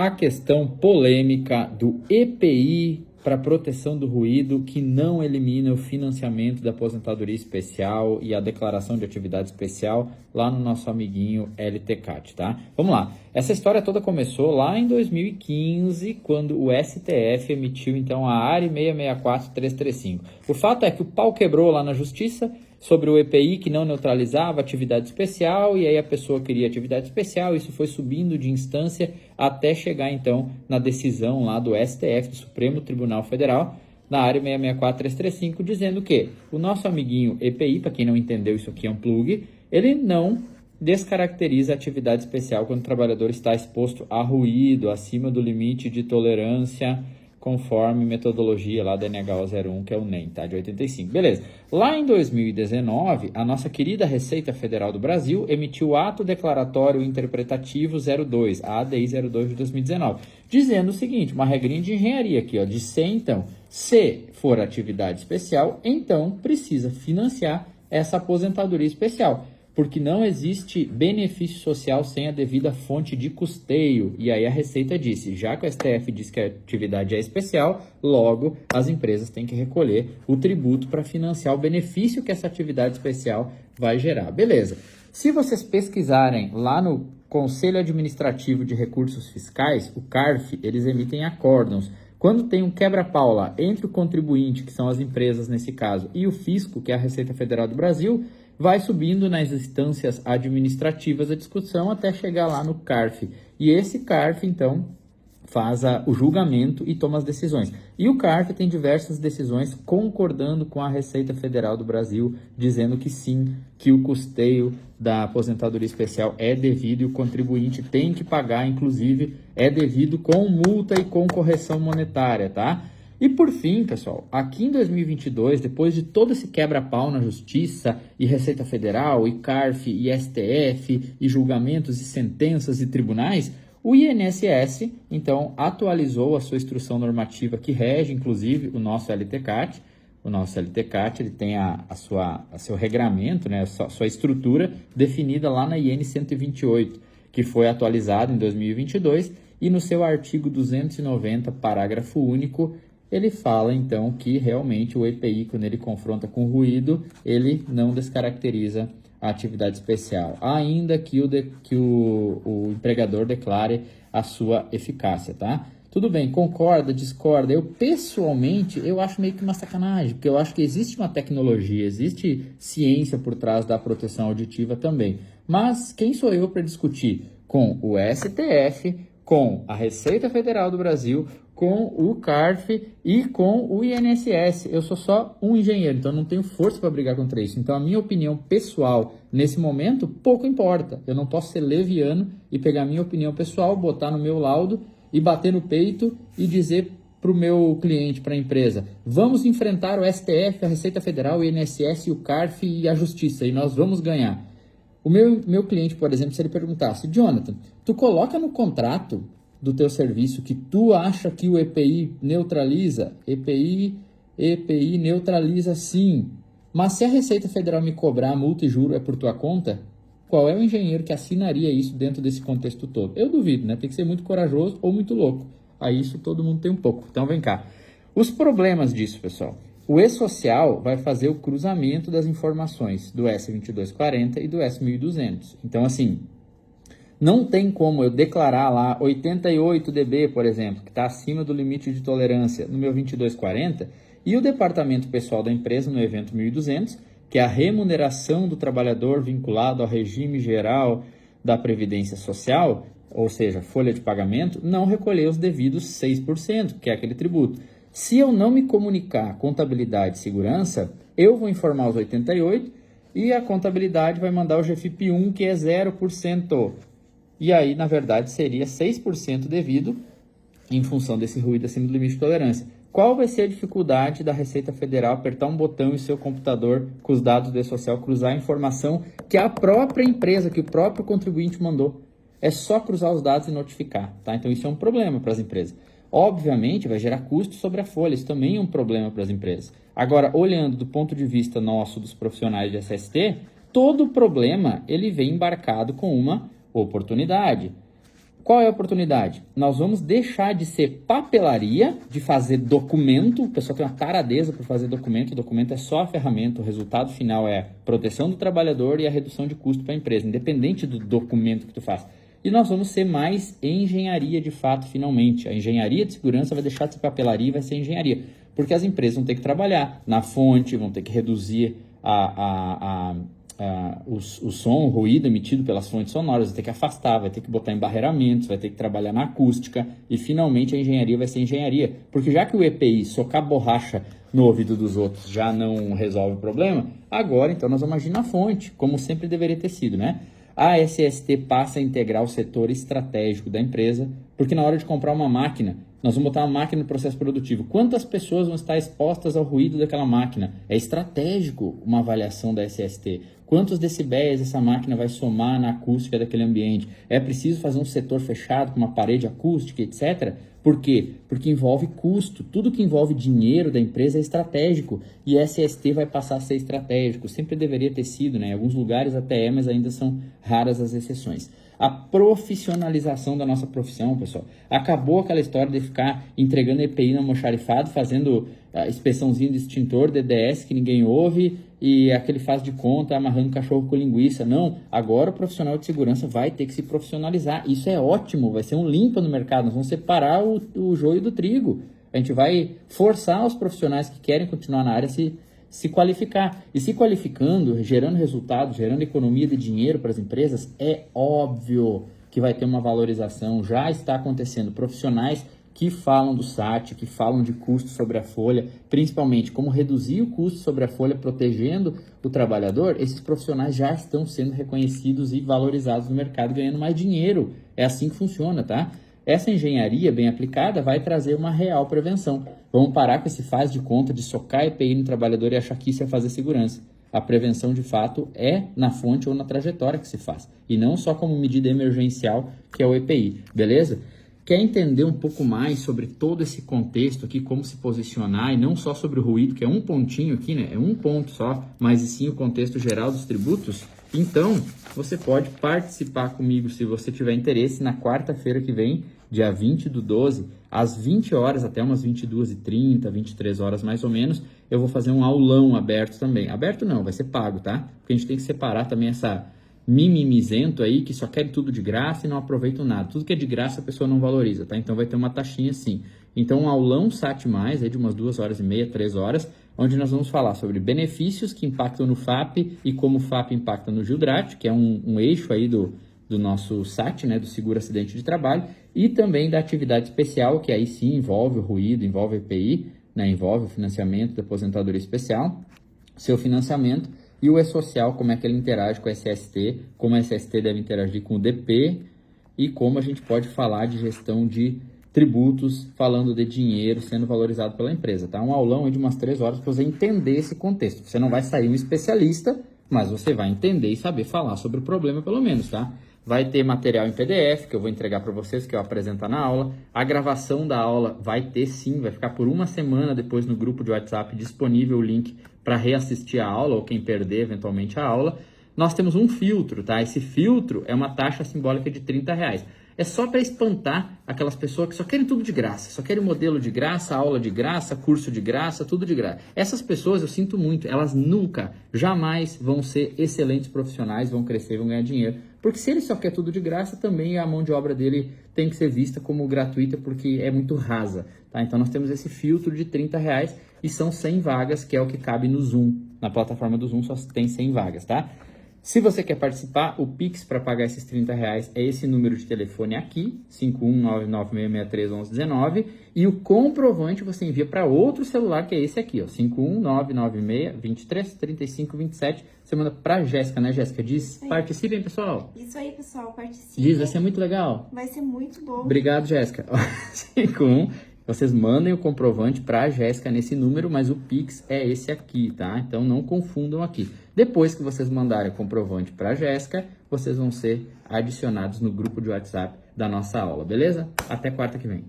a questão polêmica do EPI para proteção do ruído, que não elimina o financiamento da aposentadoria especial e a declaração de atividade especial lá no nosso amiguinho LTCAT, tá? Vamos lá. Essa história toda começou lá em 2015, quando o STF emitiu, então, a ARE 664335. O fato é que o pau quebrou lá na Justiça sobre o EPI que não neutralizava atividade especial, e aí a pessoa queria atividade especial, isso foi subindo de instância até chegar então na decisão lá do STF, do Supremo Tribunal Federal, na área 664335, dizendo que o nosso amiguinho EPI, para quem não entendeu, isso aqui é um plug, ele não descaracteriza a atividade especial quando o trabalhador está exposto a ruído acima do limite de tolerância, conforme metodologia lá da NHO 01, que é o NEM, tá? De 85. Beleza. Lá em 2019, a nossa querida Receita Federal do Brasil emitiu o Ato Declaratório Interpretativo 02, a ADI 02 de 2019, dizendo o seguinte, uma regrinha de engenharia aqui, ó, de ser, então, se for atividade especial, então precisa financiar essa aposentadoria especial, porque não existe benefício social sem a devida fonte de custeio. E aí a Receita disse, já que o STF diz que a atividade é especial, logo as empresas têm que recolher o tributo para financiar o benefício que essa atividade especial vai gerar. Beleza. Se vocês pesquisarem lá no Conselho Administrativo de Recursos Fiscais, o CARF, eles emitem acórdãos. Quando tem um quebra-pau lá entre o contribuinte, que são as empresas nesse caso, e o fisco, que é a Receita Federal do Brasil, vai subindo nas instâncias administrativas a discussão até chegar lá no CARF. E esse CARF, então, faz o julgamento e toma as decisões. E o CARF tem diversas decisões concordando com a Receita Federal do Brasil, dizendo que sim, que o custeio da aposentadoria especial é devido e o contribuinte tem que pagar, inclusive, é devido com multa e com correção monetária, tá? E por fim, pessoal, aqui em 2022, depois de todo esse quebra-pau na Justiça e Receita Federal e CARF e STF e julgamentos e sentenças e tribunais, o INSS, então, atualizou a sua instrução normativa que rege, inclusive, o nosso LTCAT. O nosso LTCAT ele tem seu regramento, né, a sua estrutura definida lá na IN 128, que foi atualizado em 2022, e no seu artigo 290, parágrafo único, ele fala, então, que realmente o EPI, quando ele confronta com ruído, ele não descaracteriza a atividade especial, ainda que o empregador declare a sua eficácia, tá? Tudo bem, concorda, discorda? Eu, pessoalmente, eu acho meio que uma sacanagem, porque eu acho que existe uma tecnologia, existe ciência por trás da proteção auditiva também. Mas quem sou eu para discutir com o STF, com a Receita Federal do Brasil, com o CARF e com o INSS. Eu sou só um engenheiro, então não tenho força para brigar contra isso. Então a minha opinião pessoal, nesse momento, pouco importa. Eu não posso ser leviano e pegar a minha opinião pessoal, botar no meu laudo e bater no peito e dizer para o meu cliente, para a empresa, vamos enfrentar o STF, a Receita Federal, o INSS, o CARF e a Justiça, e nós vamos ganhar. O meu cliente, por exemplo, se ele perguntasse, Jonathan, tu coloca no contrato do teu serviço que tu acha que o EPI neutraliza? EPI neutraliza sim. Mas se a Receita Federal me cobrar multa e juro é por tua conta? Qual é o engenheiro que assinaria isso dentro desse contexto todo? Eu duvido, né? Tem que ser muito corajoso ou muito louco. Aí isso todo mundo tem um pouco. Então vem cá. Os problemas disso, pessoal. O E-Social vai fazer o cruzamento das informações do S2240 e do S1200. Então, assim, não tem como eu declarar lá 88 dB, por exemplo, que está acima do limite de tolerância no meu 2240, e o departamento pessoal da empresa no evento 1200, que é a remuneração do trabalhador vinculado ao regime geral da Previdência Social, ou seja, folha de pagamento, não recolher os devidos 6%, que é aquele tributo. Se eu não me comunicar contabilidade e segurança, eu vou informar os 88 e a contabilidade vai mandar o GFIP1, que é 0%. E aí, na verdade, seria 6% devido em função desse ruído acima do limite de tolerância. Qual vai ser a dificuldade da Receita Federal apertar um botão em seu computador com os dados do E-Social, cruzar a informação que a própria empresa, que o próprio contribuinte mandou? É só cruzar os dados e notificar, tá? Então isso é um problema para as empresas. Obviamente vai gerar custo sobre a folha, isso também é um problema para as empresas. Agora, olhando do ponto de vista nosso, dos profissionais de SST, todo problema ele vem embarcado com uma oportunidade. Qual é a oportunidade? Nós vamos deixar de ser papelaria, de fazer documento. O pessoal tem uma taradeza por fazer documento. O documento é só a ferramenta. O resultado final é a proteção do trabalhador e a redução de custo para a empresa, independente do documento que tu faz. E nós vamos ser mais engenharia de fato, finalmente. A engenharia de segurança vai deixar de ser papelaria e vai ser engenharia. Porque as empresas vão ter que trabalhar na fonte, vão ter que reduzir o som, o ruído emitido pelas fontes sonoras, vai ter que afastar, vai ter que botar embarreiramentos, vai ter que trabalhar na acústica e finalmente a engenharia vai ser engenharia. Porque já que o EPI socar borracha no ouvido dos outros já não resolve o problema, agora então nós vamos agir na fonte, como sempre deveria ter sido, né? A SST passa a integrar o setor estratégico da empresa, porque na hora de comprar uma máquina, nós vamos botar uma máquina no processo produtivo. Quantas pessoas vão estar expostas ao ruído daquela máquina? É estratégico uma avaliação da SST. Quantos decibéis essa máquina vai somar na acústica daquele ambiente? É preciso fazer um setor fechado com uma parede acústica, etc. Por quê? Porque envolve custo. Tudo que envolve dinheiro da empresa é estratégico. E SST vai passar a ser estratégico. Sempre deveria ter sido, né? Em alguns lugares até é, mas ainda são raras as exceções. A profissionalização da nossa profissão, pessoal. Acabou aquela história de ficar entregando EPI no almoxarifado, fazendo inspeçãozinha de extintor, DDS, que ninguém ouve, e aquele faz de conta, amarrando cachorro com linguiça. Não, agora o profissional de segurança vai ter que se profissionalizar. Isso é ótimo, vai ser um limpa no mercado. Nós vamos separar o joio do trigo. A gente vai forçar os profissionais que querem continuar na área se qualificar. E se qualificando, gerando resultados, gerando economia de dinheiro para as empresas, é óbvio que vai ter uma valorização. Já está acontecendo. Profissionais que falam do SAT, que falam de custo sobre a folha, principalmente como reduzir o custo sobre a folha, protegendo o trabalhador, esses profissionais já estão sendo reconhecidos e valorizados no mercado, ganhando mais dinheiro. É assim que funciona, tá? Essa engenharia bem aplicada vai trazer uma real prevenção. Vamos parar com esse faz de conta de socar EPI no trabalhador e achar que isso é fazer segurança. A prevenção, de fato, é na fonte ou na trajetória que se faz. E não só como medida emergencial, que é o EPI. Beleza? Quer entender um pouco mais sobre todo esse contexto aqui, como se posicionar, e não só sobre o ruído, que é um pontinho aqui, né? É um ponto só, mas e sim o contexto geral dos tributos? Então, você pode participar comigo, se você tiver interesse, na quarta-feira que vem, dia 20/12, às 20 horas, até umas 22h30, 23 horas mais ou menos, eu vou fazer um aulão aberto também. Aberto não, vai ser pago, tá? Porque a gente tem que separar também essa mimimizento aí, que só quer tudo de graça e não aproveitam nada. Tudo que é de graça a pessoa não valoriza, tá? Então vai ter uma taxinha sim. Então um aulão SAT+, aí de umas 2h30, 3 horas, onde nós vamos falar sobre benefícios que impactam no FAP e como o FAP impacta no Gildrat, que é um eixo aí do nosso SAT, né, do seguro acidente de trabalho, e também da atividade especial, que aí sim envolve o ruído, envolve o EPI, né, envolve o financiamento da aposentadoria especial, seu financiamento, e o E-Social, como é que ele interage com a SST, como a SST deve interagir com o DP, e como a gente pode falar de gestão de tributos, falando de dinheiro sendo valorizado pela empresa, tá? Um aulão aí de umas 3 horas para você entender esse contexto. Você não vai sair um especialista, mas você vai entender e saber falar sobre o problema pelo menos, tá? Vai ter material em PDF que eu vou entregar para vocês, que eu apresentar na aula. A gravação da aula vai ter sim, vai ficar por uma semana depois no grupo de WhatsApp disponível o link para reassistir a aula ou quem perder eventualmente a aula. Nós temos um filtro, tá? Esse filtro é uma taxa simbólica de R$30. É só para espantar aquelas pessoas que só querem tudo de graça, só querem modelo de graça, aula de graça, curso de graça, tudo de graça. Essas pessoas, eu sinto muito, elas nunca, jamais vão ser excelentes profissionais, vão crescer, vão ganhar dinheiro. Porque se ele só quer tudo de graça, também a mão de obra dele tem que ser vista como gratuita, porque é muito rasa, tá? Então nós temos esse filtro de R$30 e são 100 vagas, que é o que cabe no Zoom. Na plataforma do Zoom só tem 100 vagas, tá? Se você quer participar, o Pix para pagar esses R$30 é esse número de telefone aqui, 51996631119, e o comprovante você envia para outro celular, que é esse aqui, ó, 51996233527. Você manda para Jéssica, né, Jéssica? Diz, participem, pessoal. Isso aí, pessoal, participem. Diz, vai ser muito legal. Vai ser muito bom. Obrigado, Jéssica. 51. Vocês mandem o comprovante para a Jéssica nesse número, mas o Pix é esse aqui, tá? Então não confundam aqui. Depois que vocês mandarem o comprovante para a Jéssica, vocês vão ser adicionados no grupo de WhatsApp da nossa aula, beleza? Até quarta que vem.